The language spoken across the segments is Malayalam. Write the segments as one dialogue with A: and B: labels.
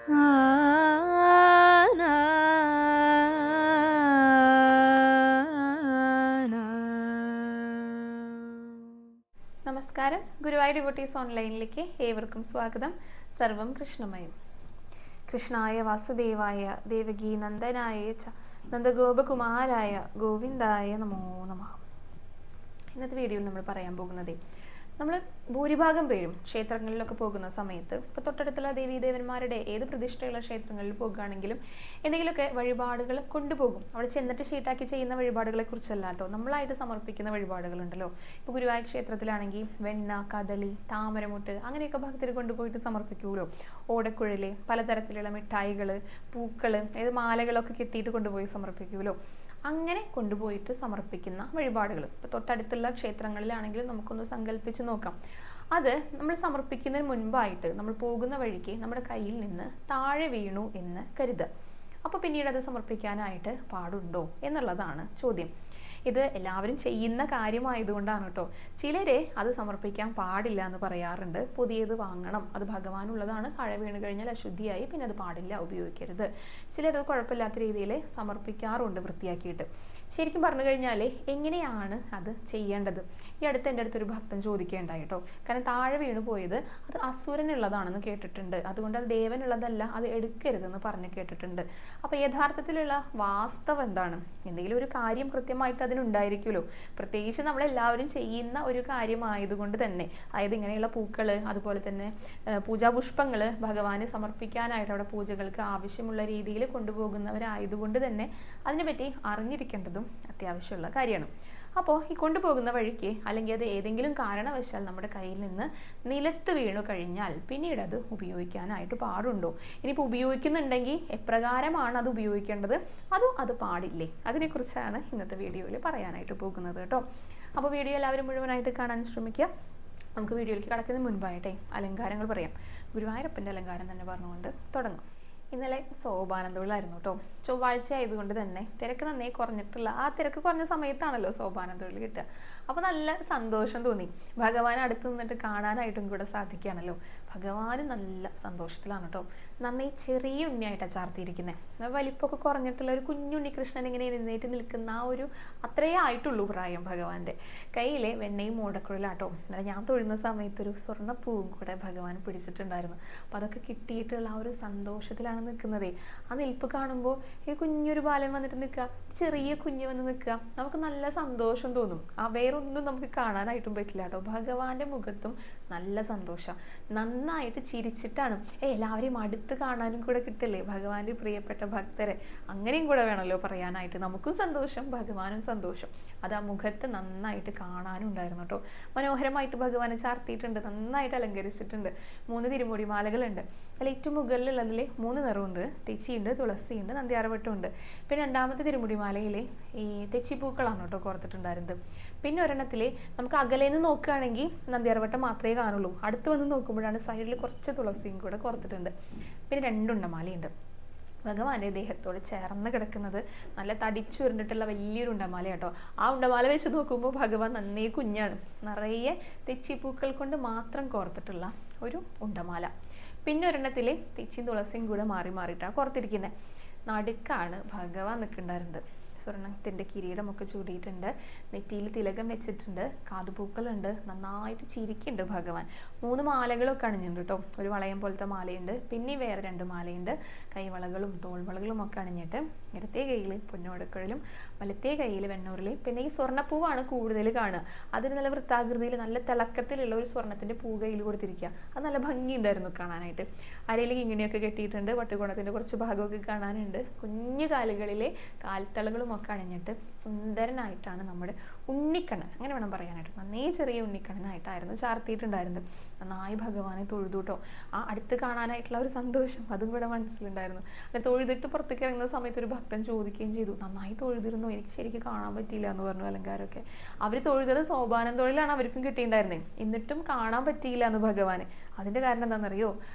A: നമസ്കാരം. ഗുരുവായൂർ ഡിവോട്ടീസ് ഓൺലൈനിലേക്ക് ഏവർക്കും സ്വാഗതം. സർവം കൃഷ്ണമയം. കൃഷ്ണായ വാസുദേവായ ദേവകീ നന്ദനായ ച നന്ദഗോപകുമാരായ ഗോവിന്ദായ നമോ നമഃ. ഇന്നത്തെ വീഡിയോയിൽ നമ്മൾ പറയാൻ പോകുന്നത്, നമ്മൾ ഭൂരിഭാഗം പേരും ക്ഷേത്രങ്ങളിലൊക്കെ പോകുന്ന സമയത്ത് ഇപ്പോൾ തൊട്ടടുത്തുള്ള ദേവീദേവന്മാരുടെ ഏത് പ്രതിഷ്ഠയുള്ള ക്ഷേത്രങ്ങളിൽ പോകുകയാണെങ്കിലും എന്തെങ്കിലുമൊക്കെ വഴിപാടുകൾ കൊണ്ടുപോകും. അവിടെ ചെന്നിട്ട് ഷീട്ടാക്കി ചെയ്യുന്ന വഴിപാടുകളെ കുറിച്ചല്ല കേട്ടോ, നമ്മളായിട്ട് സമർപ്പിക്കുന്ന വഴിപാടുകളുണ്ടല്ലോ. ഇപ്പോൾ ഗുരുവായൂർ ക്ഷേത്രത്തിലാണെങ്കിൽ വെണ്ണ, കദളി, താമരമുട്ട് അങ്ങനെയൊക്കെ ഭക്തർ കൊണ്ടുപോയിട്ട് സമർപ്പിക്കുമല്ലോ. ഓടക്കുഴല്, പലതരത്തിലുള്ള മിഠായികൾ, പൂക്കൾ, അതായത് മാലകളൊക്കെ കെട്ടിയിട്ട് കൊണ്ടുപോയി സമർപ്പിക്കുമല്ലോ. അങ്ങനെ കൊണ്ടുപോയിട്ട് സമർപ്പിക്കുന്ന വഴിപാടുകൾ ഇപ്പോൾ തൊട്ടടുത്തുള്ള ക്ഷേത്രങ്ങളിലാണെങ്കിലും നമുക്കൊന്ന് സങ്കല്പിച്ച് നോക്കാം. അത് നമ്മൾ സമർപ്പിക്കുന്നതിന് മുൻപായിട്ട് നമ്മൾ പോകുന്ന വഴിക്ക് നമ്മുടെ കയ്യിൽ നിന്ന് താഴെ വീണു എന്ന് കരുതുക. അപ്പോൾ പിന്നീട് അത് സമർപ്പിക്കാനായിട്ട് പാടുണ്ടോ എന്നുള്ളതാണ് ചോദ്യം. ഇത് എല്ലാവരും ചെയ്യുന്ന കാര്യമായതുകൊണ്ടാണ് കേട്ടോ. ചിലരെ അത് സമർപ്പിക്കാൻ പാടില്ല എന്ന് പറയാറുണ്ട്. പുതിയത് വാങ്ങണം, അത് ഭഗവാനുള്ളതാണ്, താഴെ വീണ് കഴിഞ്ഞാൽ അശുദ്ധിയായി, പിന്നെ അത് പാടില്ല, ഉപയോഗിക്കരുത്. ചിലരത് കുഴപ്പമില്ലാത്ത രീതിയിൽ സമർപ്പിക്കാറുണ്ട് വൃത്തിയാക്കിയിട്ട്. ശരിക്കും പറഞ്ഞു കഴിഞ്ഞാൽ എങ്ങനെയാണ് അത് ചെയ്യേണ്ടത്? ഈ അടുത്ത് എൻ്റെ അടുത്തൊരു ഭക്തൻ ചോദിക്കേണ്ടായി കേട്ടോ. കാരണം താഴെ വീണ് പോയത് അത് അസുരനുള്ളതാണെന്ന് കേട്ടിട്ടുണ്ട്, അതുകൊണ്ട് അത് ദേവനുള്ളതല്ല, അത് എടുക്കരുതെന്ന് പറഞ്ഞ് കേട്ടിട്ടുണ്ട്. അപ്പോൾ യഥാർത്ഥത്തിലുള്ള വാസ്തവം എന്താണ്? എന്തെങ്കിലും ഒരു കാര്യം കൃത്യമായിട്ട് അതിനുണ്ടായിരിക്കുമല്ലോ. പ്രത്യേകിച്ച് നമ്മളെല്ലാവരും ചെയ്യുന്ന ഒരു കാര്യമായതുകൊണ്ട് തന്നെ, അതായത് ഇങ്ങനെയുള്ള പൂക്കൾ, അതുപോലെ തന്നെ പൂജാപുഷ്പങ്ങൾ ഭഗവാന് സമർപ്പിക്കാനായിട്ട് അവിടെ പൂജകൾക്ക് ആവശ്യമുള്ള രീതിയിൽ കൊണ്ടുപോകുന്നവരായതുകൊണ്ട് തന്നെ അതിനെപ്പറ്റി അറിഞ്ഞിരിക്കേണ്ടതും അത്യാവശ്യമുള്ള കാര്യമാണ്. അപ്പോൾ ഈ കൊണ്ടുപോകുന്ന വഴിക്ക് അല്ലെങ്കിൽ അത് ഏതെങ്കിലും കാരണവശാൽ നമ്മുടെ കയ്യിൽ നിന്ന് നിലത്ത് വീണു കഴിഞ്ഞാൽ പിന്നീട് അത് ഉപയോഗിക്കാനായിട്ട് പാടുണ്ടോ? ഇനിയിപ്പോൾ ഉപയോഗിക്കുന്നുണ്ടെങ്കിൽ എപ്രകാരമാണ് അത് ഉപയോഗിക്കേണ്ടത്, അത് പാടില്ലേ? അതിനെക്കുറിച്ചാണ് ഇന്നത്തെ വീഡിയോയിൽ പറയാനായിട്ട് പോകുന്നത് കേട്ടോ. അപ്പോൾ വീഡിയോ എല്ലാവരും മുഴുവനായിട്ട് കാണാൻ ശ്രമിക്കുക. നമുക്ക് വീഡിയോയിലേക്ക് കടക്കുന്നതിന് മുൻപായിട്ടേ അലങ്കാരങ്ങൾ പറയാം. ഗുരുവായൂരപ്പൻ്റെ അലങ്കാരം തന്നെ പറഞ്ഞുകൊണ്ട് തുടങ്ങാം. ഇന്നലെ സോപാനം തൊഴിലായിരുന്നു കേട്ടോ. ചൊവ്വാഴ്ച ആയതുകൊണ്ട് തന്നെ തിരക്ക് നന്നേ കുറഞ്ഞിട്ടുള്ള, ആ തിരക്ക് കുറഞ്ഞ സമയത്താണല്ലോ സോപാനം തൊഴിൽ കിട്ടുക. അപ്പോൾ നല്ല സന്തോഷം തോന്നി. ഭഗവാൻ അടുത്ത് നിന്നിട്ട് കാണാനായിട്ടും കൂടെ സാധിക്കുകയാണല്ലോ. ഭഗവാൻ നല്ല സന്തോഷത്തിലാണ് കേട്ടോ. നന്നേ ചെറിയ ഉണ്ണിയായിട്ടാണ് ചാർത്തിയിരിക്കുന്നത്. വലിപ്പമൊക്കെ കുറഞ്ഞിട്ടുള്ള ഒരു കുഞ്ഞുണ്ണി കൃഷ്ണൻ ഇങ്ങനെ എഴുന്നേറ്റ് നിൽക്കുന്ന ആ ഒരു അത്രയേ ആയിട്ടുള്ളൂ പ്രായം ഭഗവാന്റെ. കയ്യിലെ വെണ്ണയും ഓടക്കുഴലാട്ടോ. എന്നാൽ ഞാൻ തൊഴുന്ന സമയത്ത് ഒരു സ്വർണ്ണപ്പൂവും കൂടെ ഭഗവാൻ പിടിച്ചിട്ടുണ്ടായിരുന്നു. അപ്പോൾ അതൊക്കെ കിട്ടിയിട്ടുള്ള ആ ഒരു സന്തോഷത്തിലാണ് നിൽക്കുന്നതേ. ആ നിൽപ്പ് കാണുമ്പോൾ ഈ കുഞ്ഞൊരു ബാലൻ വന്നിട്ട് നിൽക്കുക, ചെറിയ കുഞ്ഞ് വന്ന് നിൽക്കുക, നമുക്ക് നല്ല സന്തോഷം തോന്നും. വേറൊന്നും നമുക്ക് കാണാനായിട്ടും പറ്റില്ല കേട്ടോ. ഭഗവാന്റെ മുഖത്തും നല്ല സന്തോഷം, നന്നായിട്ട് ചിരിച്ചിട്ടാണ്. എല്ലാവരെയും അടുത്ത് കാണാനും കൂടെ കിട്ടില്ലേ ഭഗവാന്റെ പ്രിയപ്പെട്ട ഭക്തരെ. അങ്ങനെയും കൂടെ വേണമല്ലോ പറയാനായിട്ട്. നമുക്കും സന്തോഷം, ഭഗവാനും സന്തോഷം. അത് ആ മുഖത്ത് നന്നായിട്ട് കാണാനും ഉണ്ടായിരുന്നു കേട്ടോ. മനോഹരമായിട്ട് ഭഗവാനെ ചാർത്തിയിട്ടുണ്ട്, നന്നായിട്ട് അലങ്കരിച്ചിട്ടുണ്ട്. 3 തിരുമുടി മാലകളുണ്ട്. അതിൽ ഏറ്റവും മുകളിലുള്ളതിൽ 3 നിറമുണ്ട്. തെച്ചിയുണ്ട്, തുളസിയുണ്ട്, നന്ദ്യാർവട്ടമുണ്ട്. പിന്നെ രണ്ടാമത്തെ തിരുമുടി മാലയിൽ ഈ തെച്ചിപ്പൂക്കളാണ് കേട്ടോ കോർത്തിട്ടുണ്ടായിരുന്നത്. പിന്നെ ഒരെണ്ണത്തിൽ നമുക്ക് അകലേന്ന് നോക്കുകയാണെങ്കിൽ നന്ദ്യാർവട്ടം മാത്രമേ കാണുള്ളൂ. അടുത്ത് വന്ന് നോക്കുമ്പോഴാണ് സൈഡിൽ കുറച്ച് തുളസിയും കൂടെ കോർത്തിട്ടുണ്ട്. പിന്നെ 2 ഉണ്ടമാലയുണ്ട്. ഭഗവാന്റെ ദേഹത്തോട് ചേർന്ന് കിടക്കുന്നത് നല്ല തടിച്ചു ഉരുണ്ടിട്ടുള്ള വലിയൊരു ഉണ്ടമാല കേട്ടോ. ആ ഉണ്ടമാല വെച്ച് നോക്കുമ്പോൾ ഭഗവാൻ നന്നേ കുഞ്ഞാണ്. നിറയെ തെച്ചിപ്പൂക്കൾ കൊണ്ട് മാത്രം കോർത്തിട്ടുള്ള ഒരു ഉണ്ടമാല. പിന്നെ ഒരെണ്ണത്തിൽ തെച്ചിയും തുളസിയും കൂടെ മാറി മാറിയിട്ടാണ് കോർത്തിരിക്കുന്നത്. നടുക്കാണ് ഭഗവാൻ നിൽക്കുന്നുണ്ടായിരുന്നത്. സ്വർണ്ണത്തിൻ്റെ കിരീടമൊക്കെ ചൂടിയിട്ടുണ്ട്, നെറ്റിയിൽ തിലകം വെച്ചിട്ടുണ്ട്, കാതുപൂക്കളുണ്ട്, നന്നായിട്ട് ചിരിക്കുന്നുണ്ട് ഭഗവാൻ. 3 മാലകളൊക്കെ അണിഞ്ഞിട്ടുണ്ട് കേട്ടോ. ഒരു വളയം പോലത്തെ മാലയുണ്ട്, പിന്നെ വേറെ 2 മാലയുണ്ട്. കൈവളകളും തോൾവളകളും ഒക്കെ അണിഞ്ഞിട്ട് ഇടത്തേ കയ്യിൽ പൊന്നോടക്കുഴലും വലത്തേ കയ്യിൽ വെണ്ണൂറിൽ. പിന്നെ ഈ സ്വർണ്ണപ്പൂവാണ് കൂടുതൽ കാണുക. അതിന് നല്ല വൃത്താകൃതിയിൽ നല്ല തിളക്കത്തിലുള്ള ഒരു സ്വർണ്ണത്തിൻ്റെ പൂ കയ്യിൽ കൊടുത്തിരിക്കുക. അത് നല്ല ഭംഗിയുണ്ടായിരുന്നു കാണാനായിട്ട്. അരയിലേക്ക് ഇങ്ങനെയൊക്കെ കെട്ടിയിട്ടുണ്ട്. വട്ടുകോണത്തിൻ്റെ കുറച്ച് ഭാഗമൊക്കെ കാണാനുണ്ട്. കുഞ്ഞു കാലുകളിലെ കാൽത്തളകളും ഒക്കെ അണിഞ്ഞിട്ട് സുന്ദരനായിട്ടാണ് നമ്മുടെ ഉണ്ണിക്കണ്ണൻ, അങ്ങനെ വേണം പറയാനായിട്ട്. നന്നേ ചെറിയ ഉണ്ണിക്കണ്ണനായിട്ടായിരുന്നു ചാർത്തിയിട്ടുണ്ടായിരുന്നത്. നന്നായി ഭഗവാനെ തൊഴുതുട്ടോ. ആ അടുത്ത് കാണാനായിട്ടുള്ള ഒരു സന്തോഷം അതും കൂടെ മനസ്സിലുണ്ടായിരുന്നു. അത് തൊഴുതിട്ട് പുറത്തേക്ക് ഇറങ്ങുന്ന സമയത്ത് ഒരു ഭക്തൻ ചോദിക്കുകയും ചെയ്തു, നന്നായി തൊഴുതിരുന്നു, എനിക്ക് ശരിക്കും കാണാൻ പറ്റിയില്ല എന്ന് പറഞ്ഞു അലങ്കാരമൊക്കെ. അവർ തൊഴുതത് സോപാനം തൊഴിലാണ് അവർക്കും കിട്ടിയിട്ടുണ്ടായിരുന്നത്, എന്നിട്ടും കാണാൻ പറ്റിയില്ല എന്ന് ഭഗവാന്. അതിൻ്റെ കാരണം എന്താണെന്നറിയോ?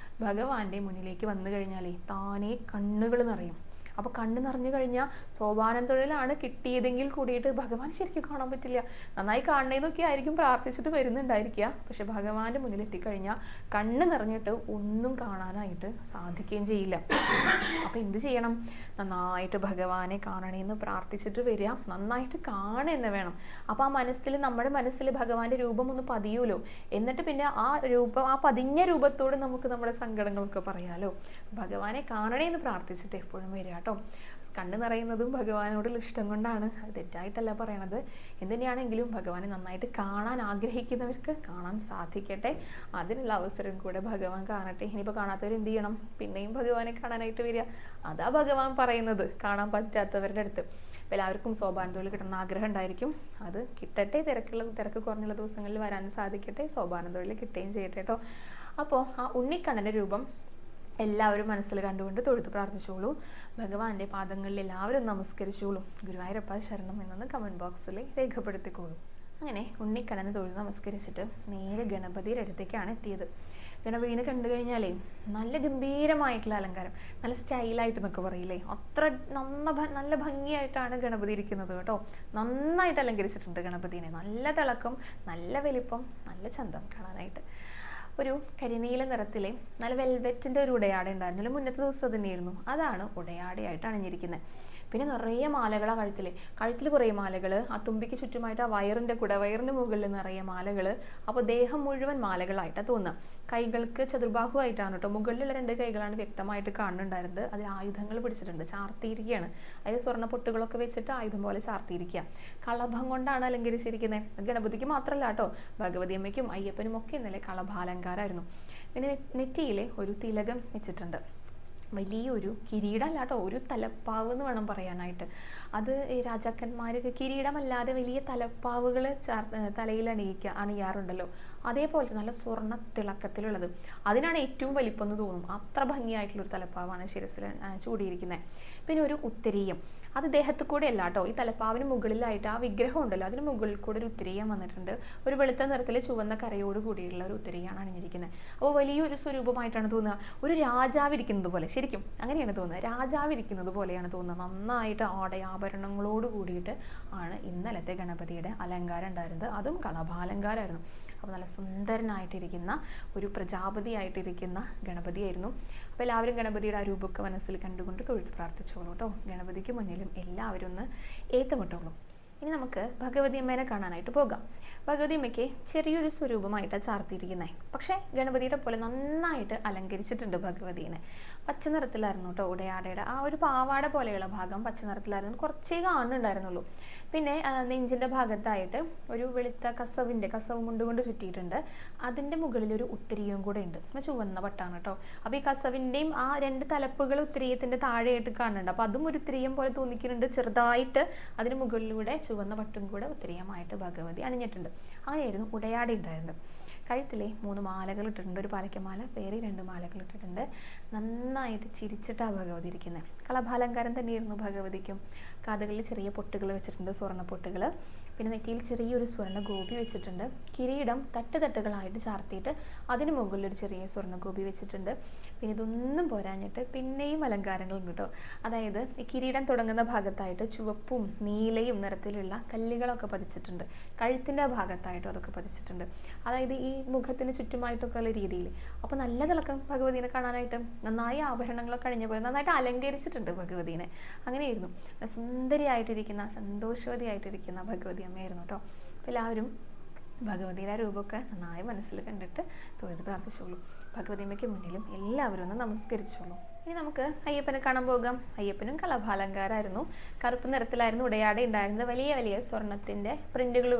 A: ഭഗവാന്റെ മുന്നിലേക്ക് വന്നു കഴിഞ്ഞാലേ താനേ കണ്ണുകൾ നിറയും. അപ്പോൾ കണ്ണ് നിറഞ്ഞു കഴിഞ്ഞാൽ സോപാനം തൊഴിലാണ് കിട്ടിയതെങ്കിൽ കൂടിയിട്ട് ഭഗവാൻ ശരിക്കും കാണാൻ പറ്റില്ല. നന്നായി കാണണേന്നൊക്കെ ആയിരിക്കും പ്രാർത്ഥിച്ചിട്ട് വരുന്നുണ്ടായിരിക്കുക. പക്ഷെ ഭഗവാന്റെ മുന്നിൽ എത്തിക്കഴിഞ്ഞാൽ കണ്ണ് നിറഞ്ഞിട്ട് ഒന്നും കാണാനായിട്ട് സാധിക്കുകയും ചെയ്യില്ല. അപ്പം എന്ത് ചെയ്യണം? നന്നായിട്ട് ഭഗവാനെ കാണണേന്ന് പ്രാർത്ഥിച്ചിട്ട് വരിക, നന്നായിട്ട് കാണുക വേണം. അപ്പോൾ നമ്മുടെ മനസ്സിൽ ഭഗവാന്റെ രൂപം ഒന്ന് പതിയൂലോ. എന്നിട്ട് പിന്നെ ആ പതിഞ്ഞ രൂപത്തോട് നമുക്ക് നമ്മുടെ സങ്കടങ്ങളൊക്കെ പറയാലോ. ഭഗവാനെ കാണണേന്ന് പ്രാർത്ഥിച്ചിട്ട് എപ്പോഴും വരിക കേട്ടോ. കണ്ണ് നിറയുന്നതും ഭഗവാനോടുള്ള ഇഷ്ടം കൊണ്ടാണ്, അത് തെറ്റായിട്ടല്ല പറയണത്. എന്തിനാണെങ്കിലും ഭഗവാനെ നന്നായിട്ട് കാണാൻ ആഗ്രഹിക്കുന്നവർക്ക് കാണാൻ സാധിക്കട്ടെ. അതിനുള്ള അവസരം കൂടെ ഭഗവാൻ കാണട്ടെ. ഇനിയിപ്പോൾ കാണാത്തവർ എന്ത് ചെയ്യണം? പിന്നെയും ഭഗവാനെ കാണാനായിട്ട് വരിക. അതാ ഭഗവാൻ പറയുന്നത്, കാണാൻ പറ്റാത്തവരുടെ അടുത്ത്. എല്ലാവർക്കും സോപാനത്തോയിൽ കിട്ടുന്ന ആഗ്രഹം ഉണ്ടായിരിക്കും. അത് കിട്ടട്ടെ. തിരക്ക് കുറഞ്ഞുള്ള ദിവസങ്ങളിൽ വരാൻ സാധിക്കട്ടെ. സോപാനത്തോയിൽ കിട്ടുകയും ചെയ്യട്ടെ കേട്ടോ. അപ്പോൾ ആ ഉണ്ണിക്കണ്ണൻ്റെ രൂപം എല്ലാവരും മനസ്സിൽ കണ്ടുകൊണ്ട് തൊഴുത്ത് പ്രാർത്ഥിച്ചോളൂ. ഭഗവാന്റെ പാദങ്ങളിൽ എല്ലാവരും നമസ്കരിച്ചോളൂ. ഗുരുവായൂരപ്പ ശരണം എന്നൊന്ന് കമൻറ്റ് ബോക്സിൽ രേഖപ്പെടുത്തിക്കോളൂ. അങ്ങനെ ഉണ്ണിക്കണ്ണനെ തൊഴുത് നമസ്കരിച്ചിട്ട് നേരെ ഗണപതിയുടെ അടുത്തേക്കാണ് എത്തിയത്. ഗണപതിനെ കണ്ടു കഴിഞ്ഞാലേ നല്ല ഗംഭീരമായിട്ടുള്ള അലങ്കാരം, നല്ല സ്റ്റൈലായിട്ട് എന്നൊക്കെ പറയില്ലേ, അത്ര നല്ല ഭംഗിയായിട്ടാണ് ഗണപതി ഇരിക്കുന്നത് കേട്ടോ. നന്നായിട്ട് അലങ്കരിച്ചിട്ടുണ്ട് ഗണപതിനെ. നല്ല തിളക്കം, നല്ല വലിപ്പം, നല്ല ചന്തം കാണാനായിട്ട്. ഒരു കരിനീല നിറത്തിലെ നല്ല വെൽവെറ്റിൻ്റെ ഒരു ഉടയാട ഉണ്ടായിരുന്നല്ലോ, മുന്നത്തെ ദിവസം തന്നെയായിരുന്നു. അതാണ് ഉടയാടയായിട്ട് അണിഞ്ഞിരിക്കുന്നത്. പിന്നെ നിറയെ മാലകളാണ് കഴുത്തിൽ കുറേ മാലകൾ, ആ തുമ്പിക്ക് ചുറ്റുമായിട്ട് ആ വയറിൻ്റെ മുകളിൽ നിറയെ മാലകൾ. അപ്പോൾ ദേഹം മുഴുവൻ മാലകളായിട്ടാണ് തോന്നുക. കൈകൾക്ക് ചതുർബാഹുവായിട്ടാണ് കേട്ടോ. മുകളിലുള്ള 2 കൈകളാണ് വ്യക്തമായിട്ട് കാണുന്നുണ്ടായിരുന്നത്. അതിൽ ആയുധങ്ങൾ പിടിച്ചിട്ടുണ്ട്, ചാർത്തിയിരിക്കുകയാണ്. അതിൽ സ്വർണ്ണ പൊട്ടുകളൊക്കെ വെച്ചിട്ട് ആയുധം പോലെ ചാർത്തിയിരിക്കുക. കളഭം കൊണ്ടാണ് അലങ്കരിച്ചിരിക്കുന്നത്. ഗണപതിക്ക് മാത്രമല്ല കേട്ടോ, ഭഗവതി അമ്മയ്ക്കും അയ്യപ്പനും ഒക്കെ ഇന്നലെ കളഭാലങ്കാരമായിരുന്നു. പിന്നെ നെറ്റിയിലെ ഒരു തിലകം വെച്ചിട്ടുണ്ട്. വലിയൊരു കിരീടമല്ല കേട്ടോ, ഒരു തലപ്പാവ് എന്ന് വേണം പറയാനായിട്ട്. അത് ഈ രാജാക്കന്മാർക്ക് കിരീടമല്ലാതെ വലിയ തലപ്പാവുകൾ തലയിൽ അണിയാറുണ്ടല്ലോ, അതേപോലത്തെ നല്ല സ്വർണ്ണ തിളക്കത്തിലുള്ളത്. അതിനാണ് ഏറ്റവും വലിപ്പം എന്ന് തോന്നും. അത്ര ഭംഗിയായിട്ടുള്ളൊരു തലപ്പാവാണ് ശിരസിൽ ചൂടിയിരിക്കുന്നത്. പിന്നെ ഒരു ഉത്തരീയം, അത് ദേഹത്ത് കൂടെ അല്ല കേട്ടോ, ഈ തലപ്പാവിന് മുകളിലായിട്ട് ആ വിഗ്രഹം ഉണ്ടല്ലോ, അതിന് മുകളിൽ കൂടെ ഒരു ഉത്തരീയം വന്നിട്ടുണ്ട്. ഒരു വെളുത്ത നിറത്തിൽ ചുവന്ന കരയോട് കൂടിയുള്ള ഒരു ഉത്തരീയാണ് അണിഞ്ഞിരിക്കുന്നത്. അപ്പോൾ വലിയൊരു സ്വരൂപമായിട്ടാണ് തോന്നുക. ഒരു രാജാവ് ഇരിക്കുന്നത് പോലെ, ശരിക്കും അങ്ങനെയാണ് തോന്നുന്നത്. രാജാവ് ഇരിക്കുന്നത് പോലെയാണ് തോന്നുന്നത്. നന്നായിട്ട് ആടയാഭരണങ്ങളോട് കൂടിയിട്ട് ആണ് ഇന്നലത്തെ ഗണപതിയുടെ അലങ്കാരം ഉണ്ടായിരുന്നത്. അതും കളഭാലങ്കാരമായിരുന്നു. അപ്പോൾ നല്ല സുന്ദരനായിട്ടിരിക്കുന്ന ഒരു പ്രജാപതിയായിട്ടിരിക്കുന്ന ഗണപതിയായിരുന്നു. അപ്പോൾ എല്ലാവരും ഗണപതിയുടെ ആ രൂപമൊക്കെ മനസ്സിൽ കണ്ടുകൊണ്ട് തൊഴുത്ത് പ്രാർത്ഥിച്ചോളൂ കേട്ടോ. ഗണപതിക്ക് മുന്നിലും എല്ലാവരും ഒന്ന് ഏറ്റുമുട്ടോളൂ. ഇനി നമുക്ക് ഭഗവതി അമ്മേനെ കാണാനായിട്ട് പോകാം. ഭഗവതി അമ്മയ്ക്ക് ചെറിയൊരു സ്വരൂപമായിട്ടാണ് ചാർത്തിയിരിക്കുന്നത്. പക്ഷേ ഗണപതിയുടെ പോലെ നന്നായിട്ട് അലങ്കരിച്ചിട്ടുണ്ട് ഭഗവതിനെ. പച്ച നിറത്തിലായിരുന്നു കേട്ടോ ഉടയാടയുടെ ആ ഒരു പാവാട പോലെയുള്ള ഭാഗം പച്ച നിറത്തിലായിരുന്നു. കുറച്ചേ കാണുന്നുണ്ടായിരുന്നുള്ളൂ. പിന്നെ നെഞ്ചിൻ്റെ ഭാഗത്തായിട്ട് ഒരു വെളുത്ത കസവ് മുണ്ടുകൊണ്ട് ചുറ്റിയിട്ടുണ്ട്. അതിൻ്റെ മുകളിൽ ഒരു ഉത്തരീയവും കൂടെ ഉണ്ട്. ചുവന്ന പട്ടാണ് കേട്ടോ. അപ്പോൾ ഈ കസവിൻ്റെയും ആ 2 തലപ്പുകൾ ഉത്തരീയത്തിൻ്റെ താഴെയായിട്ട് കാണുന്നുണ്ട്. അപ്പോൾ അതും ഒരു ഉത്തരീയം പോലെ തോന്നിക്കുന്നുണ്ട്. ചെറുതായിട്ട് അതിന് മുകളിലൂടെ ചുവന്ന പട്ടും കൂടെ ഉത്തരീയമായിട്ട് ഭഗവതി അണിഞ്ഞിട്ടുണ്ട്. അങ്ങനെയായിരുന്നു ഉടയാട ഉണ്ടായിരുന്നത്. കഴുത്തിലെ 3 മാലകൾ ഇട്ടിട്ടുണ്ട്. ഒരു പാലക്കമാല, വേറെ 2 മാലകൾ ഇട്ടിട്ടുണ്ട്. നന്നായിട്ട് ചിരിച്ചിട്ടാണ് ഭഗവതി ഇരിക്കുന്നത്. കളഭാലങ്കാരം തന്നെയായിരുന്നു ഭഗവതിക്കും. കാതുകളിൽ ചെറിയ പൊട്ടുകൾ വെച്ചിട്ടുണ്ട്, സ്വർണ്ണ പൊട്ടുകൾ. പിന്നെ നെറ്റിയിൽ ചെറിയൊരു സ്വർണ്ണ ഗോപി വെച്ചിട്ടുണ്ട്. കിരീടം തട്ടുകളായിട്ട് ചാർത്തിയിട്ട് അതിന് മുകളിൽ ഒരു ചെറിയ സ്വർണ്ണ ഗോപി വെച്ചിട്ടുണ്ട്. പിന്നെ ഇതൊന്നും പോരാഞ്ഞിട്ട് പിന്നെയും അലങ്കാരങ്ങളുണ്ട് കേട്ടോ. അതായത് ഈ കിരീടം തുടങ്ങുന്ന ഭാഗത്തായിട്ട് ചുവപ്പും നീലയും നിറത്തിലുള്ള കല്ലുകളൊക്കെ പതിച്ചിട്ടുണ്ട്. കഴുത്തിൻ്റെ ഭാഗത്തായിട്ടും അതൊക്കെ പതിച്ചിട്ടുണ്ട്. അതായത് ഈ മുഖത്തിന് ചുറ്റുമായിട്ടൊക്കെ ഉള്ള രീതിയിൽ. അപ്പോൾ നല്ല തിളക്കം ഭഗവതിനെ കാണാനായിട്ട്. നന്നായി ആഭരണങ്ങളൊക്കെ കഴിഞ്ഞ പോലെ നന്നായിട്ട് അലങ്കരിച്ചിട്ടുണ്ട് ഭഗവതിനെ. അങ്ങനെയായിരുന്നു സുന്ദരിയായിട്ടിരിക്കുന്ന സന്തോഷവതിയായിട്ടിരിക്കുന്ന ഭഗവതി അമ്മയായിരുന്നു കേട്ടോ. അപ്പോൾ എല്ലാവരും ഭഗവതിയുടെ രൂപമൊക്കെ നന്നായി മനസ്സിൽ കണ്ടിട്ട് തൊഴുത് പ്രാർത്ഥിച്ചോളൂ. ഭഗവതി അമ്മയ്ക്ക് മുന്നിലും എല്ലാവരും ഒന്ന് നമസ്കരിച്ചോളൂ. ഇനി നമുക്ക് അയ്യപ്പനെ കാണാൻ പോകാം. അയ്യപ്പനും കളഭാലങ്കാരമായിരുന്നു. കറുപ്പ് നിറത്തിലായിരുന്നു ഉടയാട ഉണ്ടായിരുന്നത്. വലിയ സ്വർണ്ണത്തിൻ്റെ പ്രിന്റുകൾ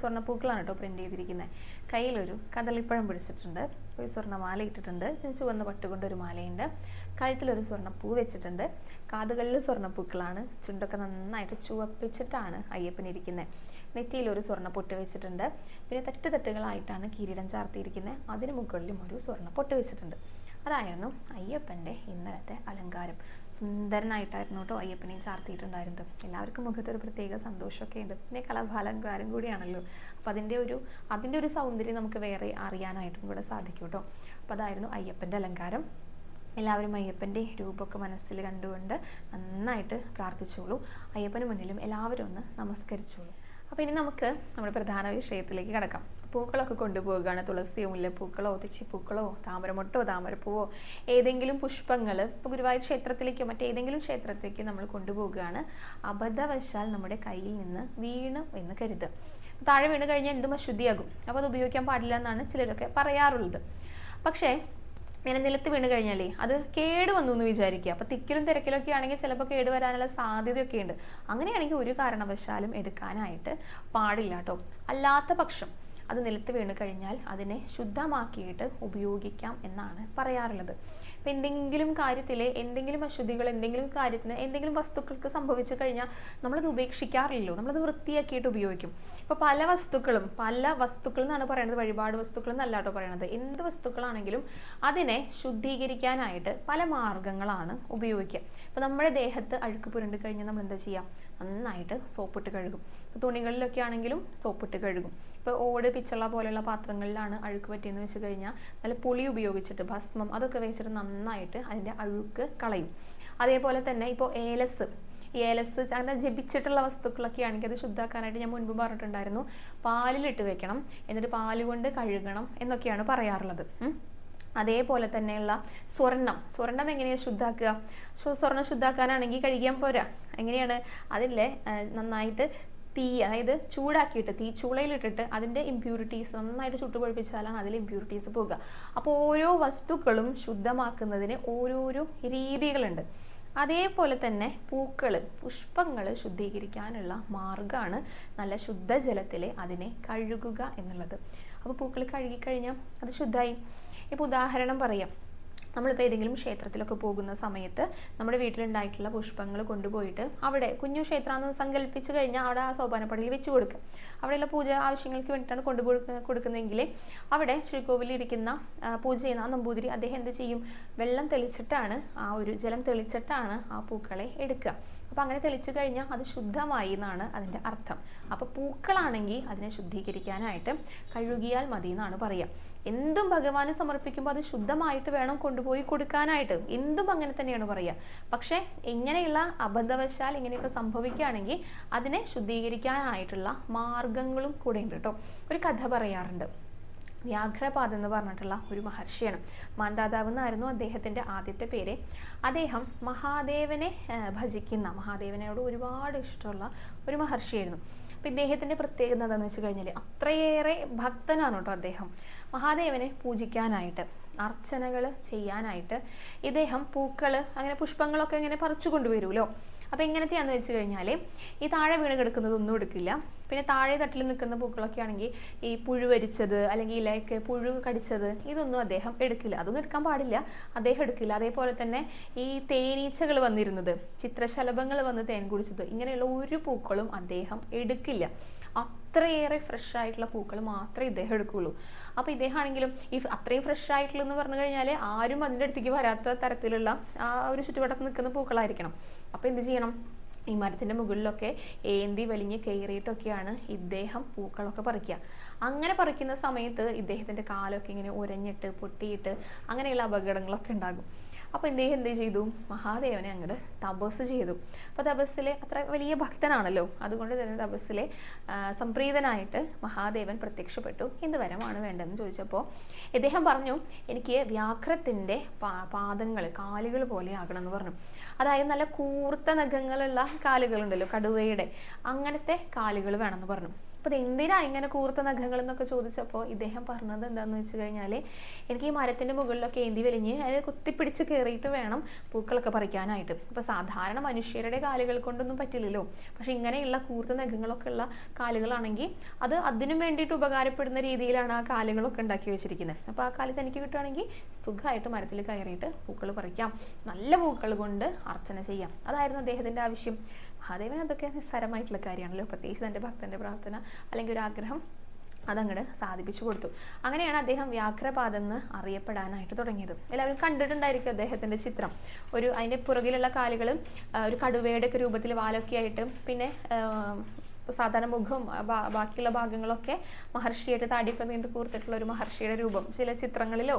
A: സ്വർണ്ണ പൂക്കളാണ് കേട്ടോ പ്രിന്റ് ചെയ്തിരിക്കുന്നത്. കയ്യിലൊരു കദളിപ്പഴം പിടിച്ചിട്ടുണ്ട്. ഒരു സ്വർണ്ണമാല ഇട്ടിട്ടുണ്ട്. ചുവന്ന പട്ടുകൊണ്ടൊരു മാലയുണ്ട്. കഴുത്തിലൊരു സ്വർണ്ണപ്പൂ വെച്ചിട്ടുണ്ട്. കാതുകളിൽ സ്വർണ്ണപ്പൂക്കളാണ്. ചുണ്ടൊക്കെ നന്നായിട്ട് ചുവപ്പിച്ചിട്ടാണ് അയ്യപ്പൻ ഇരിക്കുന്നത്. നെറ്റിയിലൊരു സ്വർണ്ണ പൊട്ട് വെച്ചിട്ടുണ്ട്. പിന്നെ തട്ടുകളായിട്ടാണ് കിരീടം ചാർത്തിയിരിക്കുന്നത്. അതിന് മുകളിലും ഒരു സ്വർണ്ണ പൊട്ട് വെച്ചിട്ടുണ്ട്. അതായിരുന്നു അയ്യപ്പൻ്റെ ഇന്നലത്തെ അലങ്കാരം. സുന്ദരനായിട്ടായിരുന്നു കേട്ടോ അയ്യപ്പനെയും ചാർത്തിയിട്ടുണ്ടായിരുന്നത്. എല്ലാവർക്കും മുഖത്തൊരു പ്രത്യേക സന്തോഷമൊക്കെ ഉണ്ട്. പിന്നെ കളഭാലങ്കാരം കൂടിയാണല്ലോ. അപ്പം അതിൻ്റെ ഒരു സൗന്ദര്യം നമുക്ക് വേറെ അറിയാനായിട്ടും കൂടെ സാധിക്കും കേട്ടോ. അപ്പോൾ അതായിരുന്നു അയ്യപ്പൻ്റെ അലങ്കാരം. എല്ലാവരും അയ്യപ്പൻ്റെ രൂപമൊക്കെ മനസ്സിൽ കണ്ടുകൊണ്ട് നന്നായിട്ട് പ്രാർത്ഥിച്ചോളൂ. അയ്യപ്പന് മുന്നിലും എല്ലാവരും ഒന്ന് നമസ്കരിച്ചോളൂ. അപ്പോൾ ഇനി നമുക്ക് നമ്മുടെ പ്രധാന വിഷയത്തിലേക്ക് കിടക്കാം. പൂക്കളൊക്കെ കൊണ്ടുപോവുകയാണ്. തുളസിയോ മുല്ലപ്പൂക്കളോ തെച്ചിപ്പൂക്കളോ താമരമൊട്ടോ താമരപ്പൂവോ ഏതെങ്കിലും പുഷ്പങ്ങൾ ഇപ്പോൾ ഗുരുവായൂർ ക്ഷേത്രത്തിലേക്കോ മറ്റേതെങ്കിലും ക്ഷേത്രത്തിലേക്ക് നമ്മൾ കൊണ്ടുപോവുകയാണ്. അബദ്ധവശാൽ നമ്മുടെ കയ്യിൽ നിന്ന് വീണു എന്ന് കരുതുക. താഴെ വീണ് കഴിഞ്ഞാൽ എന്തും അശുദ്ധിയാകും. അപ്പോൾ അത് ഉപയോഗിക്കാൻ പാടില്ല എന്നാണ് ചിലരൊക്കെ പറയാറുള്ളത്. പക്ഷേ ഇങ്ങനെ നിലത്ത് വീണ് കഴിഞ്ഞാലേ അത് കേട് വന്നു എന്ന് വിചാരിക്കുക. അപ്പോൾ തിക്കിലും തിരക്കിലൊക്കെ ആണെങ്കിൽ ചിലപ്പോൾ കേട് വരാനുള്ള സാധ്യതയൊക്കെ ഉണ്ട്. അങ്ങനെയാണെങ്കിൽ ഒരു കാരണവശാലും എടുക്കാനായിട്ട് പാടില്ല കേട്ടോ. അല്ലാത്ത പക്ഷം അത് നിലത്ത് വീണ് കഴിഞ്ഞാൽ അതിനെ ശുദ്ധമാക്കിയിട്ട് ഉപയോഗിക്കാം എന്നാണ് പറയാറുള്ളത്. ഇപ്പം എന്തെങ്കിലും കാര്യത്തിൽ എന്തെങ്കിലും അശുദ്ധികൾ എന്തെങ്കിലും കാര്യത്തിന് എന്തെങ്കിലും വസ്തുക്കൾക്ക് സംഭവിച്ചു കഴിഞ്ഞാൽ നമ്മളത് ഉപേക്ഷിക്കാറില്ലല്ലോ, നമ്മളത് വൃത്തിയാക്കിയിട്ട് ഉപയോഗിക്കും. ഇപ്പോൾ പല വസ്തുക്കൾ എന്നാണ് പറയുന്നത്, വഴിപാട് വസ്തുക്കൾ എന്നല്ല കേട്ടോ പറയണത്. എന്ത് വസ്തുക്കളാണെങ്കിലും അതിനെ ശുദ്ധീകരിക്കാനായിട്ട് പല മാർഗങ്ങളാണ് ഉപയോഗിക്കുക. ഇപ്പോൾ നമ്മുടെ ദേഹത്ത് അഴുക്ക് പുരണ്ട് കഴിഞ്ഞാൽ നമ്മൾ എന്താ ചെയ്യുക? നന്നായിട്ട് സോപ്പിട്ട് കഴുകും. ഇപ്പോൾ തുണികളിലൊക്കെ ആണെങ്കിലും സോപ്പിട്ട് കഴുകും. ഇപ്പോൾ ഓട് പിച്ചള പോലെയുള്ള പാത്രങ്ങളിലാണ് അഴുക്ക് പറ്റിയെന്ന് വെച്ച് കഴിഞ്ഞാൽ നല്ല പുളി ഉപയോഗിച്ചിട്ട് ഭസ്മം അതൊക്കെ വെച്ചിട്ട് നന്നായിട്ട് അതിൻ്റെ അഴുക്ക് കളയും. അതേപോലെ തന്നെ ഇപ്പോൾ ഏലസ് അങ്ങനെ ജപിച്ചിട്ടുള്ള വസ്തുക്കളൊക്കെ ആണെങ്കിൽ അത് ശുദ്ധാക്കാനായിട്ട് ഞാൻ മുൻപ് പറഞ്ഞിട്ടുണ്ടായിരുന്നു. പാലിലിട്ട് വെക്കണം, എന്നിട്ട് പാല് കൊണ്ട് കഴുകണം എന്നൊക്കെയാണ് പറയാറുള്ളത്. അതേപോലെ തന്നെയുള്ള സ്വർണം എങ്ങനെയാണ് ശുദ്ധാക്കുക? സ്വർണം ശുദ്ധാക്കാനാണെങ്കിൽ കഴുകിയാൽ പോരാ. എങ്ങനെയാണ്? അതിലെ നന്നായിട്ട് അതായത് ചൂടാക്കിയിട്ട് ചൂളയിലിട്ടിട്ട് അതിൻ്റെ ഇമ്പ്യൂരിറ്റീസ് നന്നായിട്ട് ചുട്ടുപൊഴിപ്പിച്ചാലാണ് അതിൽ ഇമ്പ്യൂരിറ്റീസ് പോകുക. അപ്പോൾ ഓരോ വസ്തുക്കളും ശുദ്ധമാക്കുന്നതിന് ഓരോരോ രീതികളുണ്ട്. അതേപോലെ തന്നെ പുഷ്പങ്ങൾ ശുദ്ധീകരിക്കാനുള്ള മാർഗ്ഗമാണ് നല്ല ശുദ്ധജലത്തിൽ അതിനെ കഴുകുക എന്നുള്ളത്. അപ്പോൾ പൂക്കൾ കഴുകിക്കഴിഞ്ഞാൽ അത് ശുദ്ധമായി. ഇപ്പോൾ ഉദാഹരണം പറയാം. നമ്മളിപ്പോൾ ഏതെങ്കിലും ക്ഷേത്രത്തിലൊക്കെ പോകുന്ന സമയത്ത് നമ്മുടെ വീട്ടിലുണ്ടായിട്ടുള്ള പുഷ്പങ്ങൾ കൊണ്ടുപോയിട്ട് അവിടെ കുഞ്ഞു ക്ഷേത്രമെന്ന് സങ്കല്പിച്ച് കഴിഞ്ഞാൽ അവിടെ ആ സോപാനപ്പടിയിൽ വെച്ച് കൊടുക്കും. അവിടെയുള്ള പൂജ ആവശ്യങ്ങൾക്ക് വേണ്ടിയിട്ടാണ് കൊടുക്കുന്നതെങ്കിൽ അവിടെ ശ്രീകോവിലിരിക്കുന്ന പൂജ ചെയ്യുന്ന ആ നമ്പൂതിരി അദ്ദേഹം എന്ത് ചെയ്യും? ജലം തെളിച്ചിട്ടാണ് ആ പൂക്കളെ എടുക്കുക. അപ്പോൾ അങ്ങനെ തെളിച്ചു കഴിഞ്ഞാൽ അത് ശുദ്ധമായി എന്നാണ് അതിൻ്റെ അർത്ഥം. അപ്പോൾ പൂക്കളാണെങ്കിൽ അതിനെ ശുദ്ധീകരിക്കാനായിട്ട് കഴുകിയാൽ മതി എന്നാണ് പറയുക. എന്തും ഭഗവാന് സമർപ്പിക്കുമ്പോൾ അത് ശുദ്ധമായിട്ട് വേണം കൊണ്ടുപോയി കൊടുക്കാനായിട്ട്. എന്തും അങ്ങനെ തന്നെയാണ് പറയുക. പക്ഷേ ഇങ്ങനെയുള്ള അബദ്ധവശാൽ ഇങ്ങനെയൊക്കെ സംഭവിക്കുകയാണെങ്കിൽ അതിനെ ശുദ്ധീകരിക്കാനായിട്ടുള്ള മാർഗങ്ങളും കൂടെ ഉണ്ട് കേട്ടോ. ഒരു കഥ പറയാറുണ്ട്. വ്യാഘ്രപാദം എന്ന് പറഞ്ഞിട്ടുള്ള ഒരു മഹർഷിയാണ്. മാന്താതാവ് എന്നായിരുന്നു അദ്ദേഹത്തിൻ്റെ ആദ്യത്തെ പേര്. അദ്ദേഹം മഹാദേവനോട് ഒരുപാട് ഇഷ്ടമുള്ള ഒരു മഹർഷിയായിരുന്നു. അപ്പം ഇദ്ദേഹത്തിൻ്റെ പ്രത്യേകത എന്താണെന്ന് വെച്ച് കഴിഞ്ഞാൽ അത്രയേറെ ഭക്തനാണ് കേട്ടോ അദ്ദേഹം. മഹാദേവനെ പൂജിക്കാനായിട്ട് അർച്ചനകൾ ചെയ്യാനായിട്ട് ഇദ്ദേഹം പൂക്കൾ അങ്ങനെ പുഷ്പങ്ങളൊക്കെ ഇങ്ങനെ പറിച്ചു കൊണ്ടുവരുമല്ലോ. അപ്പോൾ എങ്ങനത്തെയാണെന്ന് വെച്ച് കഴിഞ്ഞാൽ ഈ താഴെ വീണ് കിടക്കുന്നതൊന്നും എടുക്കില്ല. പിന്നെ താഴെ തട്ടിൽ നിൽക്കുന്ന പൂക്കളൊക്കെ ആണെങ്കിൽ ഈ പുഴു വരിച്ചത് അല്ലെങ്കിൽ ഇലയൊക്കെ പുഴു കടിച്ചത് ഇതൊന്നും അദ്ദേഹം എടുക്കില്ല. അതൊന്നും എടുക്കാൻ പാടില്ല, അദ്ദേഹം എടുക്കില്ല. അതേപോലെ തന്നെ ഈ തേനീച്ചകൾ വന്നിരുന്നത്, ചിത്രശലഭങ്ങൾ വന്ന് തേൻ കുടിച്ചത്, ഇങ്ങനെയുള്ള ഒരു പൂക്കളും അദ്ദേഹം എടുക്കില്ല. അത്രയേറെ ഫ്രഷ് ആയിട്ടുള്ള പൂക്കൾ മാത്രമേ ഇദ്ദേഹം എടുക്കുകയുള്ളൂ. അപ്പോൾ ഇദ്ദേഹം ആണെങ്കിലും ഈ അത്രയും ഫ്രഷ് ആയിട്ടുള്ള എന്ന് പറഞ്ഞു കഴിഞ്ഞാൽ ആരും അതിൻ്റെ അടുത്തേക്ക് വരാത്ത തരത്തിലുള്ള ആ ഒരു ചുറ്റുവട്ടത്ത് നിൽക്കുന്ന പൂക്കളായിരിക്കണം. അപ്പോൾ എന്ത് ചെയ്യണം? ഈ മരത്തിൻ്റെ മുകളിലൊക്കെ ഏന്തി വലിഞ്ഞ് കയറിയിട്ടൊക്കെയാണ് ഇദ്ദേഹം പൂക്കളൊക്കെ പറിക്കുക. അങ്ങനെ പറിക്കുന്ന സമയത്ത് ഇദ്ദേഹത്തിൻ്റെ കാലൊക്കെ ഇങ്ങനെ ഉരഞ്ഞിട്ട് പൊട്ടിയിട്ട് അങ്ങനെയുള്ള അപകടങ്ങളൊക്കെ ഉണ്ടാകും. അപ്പോൾ ഇദ്ദേഹം എന്ത് ചെയ്തു? മഹാദേവനെ അങ്ങോട്ട് തപസ് ചെയ്തു. അപ്പോൾ തപസ്സിലെ അത്ര വലിയ ഭക്തനാണല്ലോ, അതുകൊണ്ട് തന്നെ തപസ്സിലെ സംപ്രീതനായിട്ട് മഹാദേവൻ പ്രത്യക്ഷപ്പെട്ടു. എന്ത് വരമാണ് വേണ്ടതെന്ന് ചോദിച്ചപ്പോൾ ഇദ്ദേഹം പറഞ്ഞു, എനിക്ക് വ്യാഘ്രത്തിൻ്റെ കാലുകൾ പോലെ ആകണം എന്ന് പറഞ്ഞു. അതായത് നല്ല കൂർത്ത നഖങ്ങളുള്ള കാലുകളുണ്ടല്ലോ, കടുവയുടെ അങ്ങനത്തെ കാലുകൾ വേണമെന്ന് പറഞ്ഞു. അപ്പോൾ എന്തിനാ ഇങ്ങനെ കൂർത്ത നഖങ്ങൾ എന്നൊക്കെ ചോദിച്ചപ്പോൾ ഇദ്ദേഹം പറഞ്ഞത് എന്താണെന്ന് വെച്ച് കഴിഞ്ഞാൽ എനിക്ക് ഈ മരത്തിൻ്റെ മുകളിലൊക്കെ ഏന്തി വലിഞ്ഞ് അതായത് കുത്തിപ്പിടിച്ച് കയറിയിട്ട് വേണം പൂക്കളൊക്കെ പറിക്കാനായിട്ട്. ഇപ്പോൾ സാധാരണ മനുഷ്യരുടെ കാലുകൾ കൊണ്ടൊന്നും പറ്റില്ലല്ലോ. പക്ഷെ ഇങ്ങനെയുള്ള കൂർത്ത നഖങ്ങളൊക്കെ ഉള്ള കാലുകളാണെങ്കിൽ അത് അതിനും വേണ്ടിയിട്ട് ഉപകാരപ്പെടുന്ന രീതിയിലാണ് ആ കാലുകളൊക്കെ ഉണ്ടാക്കി വെച്ചിരിക്കുന്നത്. അപ്പോൾ ആ കാലത്ത് എനിക്ക് കിട്ടുകയാണെങ്കിൽ സുഖമായിട്ട് മരത്തിൽ കയറിയിട്ട് പൂക്കൾ പറിക്കാം, നല്ല പൂക്കൾ കൊണ്ട് അർച്ചന ചെയ്യാം. അതായിരുന്നു അദ്ദേഹത്തിൻ്റെ ആവശ്യം. മഹാദേവൻ അതൊക്കെ നിസ്സാരമായിട്ടുള്ള കാര്യമാണല്ലോ, പ്രത്യേകിച്ച് തൻ്റെ ഭക്തൻ്റെ പ്രാർത്ഥന അല്ലെങ്കിൽ ഒരു ആഗ്രഹം അതങ്ങോട്ട് സാധിപ്പിച്ചു കൊടുത്തു. അങ്ങനെയാണ് അദ്ദേഹം വ്യാഘ്രപാദം എന്ന് അറിയപ്പെടാനായിട്ട് തുടങ്ങിയത്. എല്ലാവരും കണ്ടിട്ടുണ്ടായിരിക്കും അദ്ദേഹത്തിൻ്റെ ചിത്രം. അതിൻ്റെ പുറകിലുള്ള കാലുകൾ ഒരു കടുവയുടെ ഒക്കെ രൂപത്തിൽ വാലൊക്കെ ആയിട്ട് പിന്നെ സാധാരണ മുഖം ബാക്കിയുള്ള ഭാഗങ്ങളൊക്കെ മഹർഷിയായിട്ട് താടിയൊക്കെ നീണ്ടു കൂർത്തിട്ടുള്ള ഒരു മഹർഷിയുടെ രൂപം ചില ചിത്രങ്ങളിലോ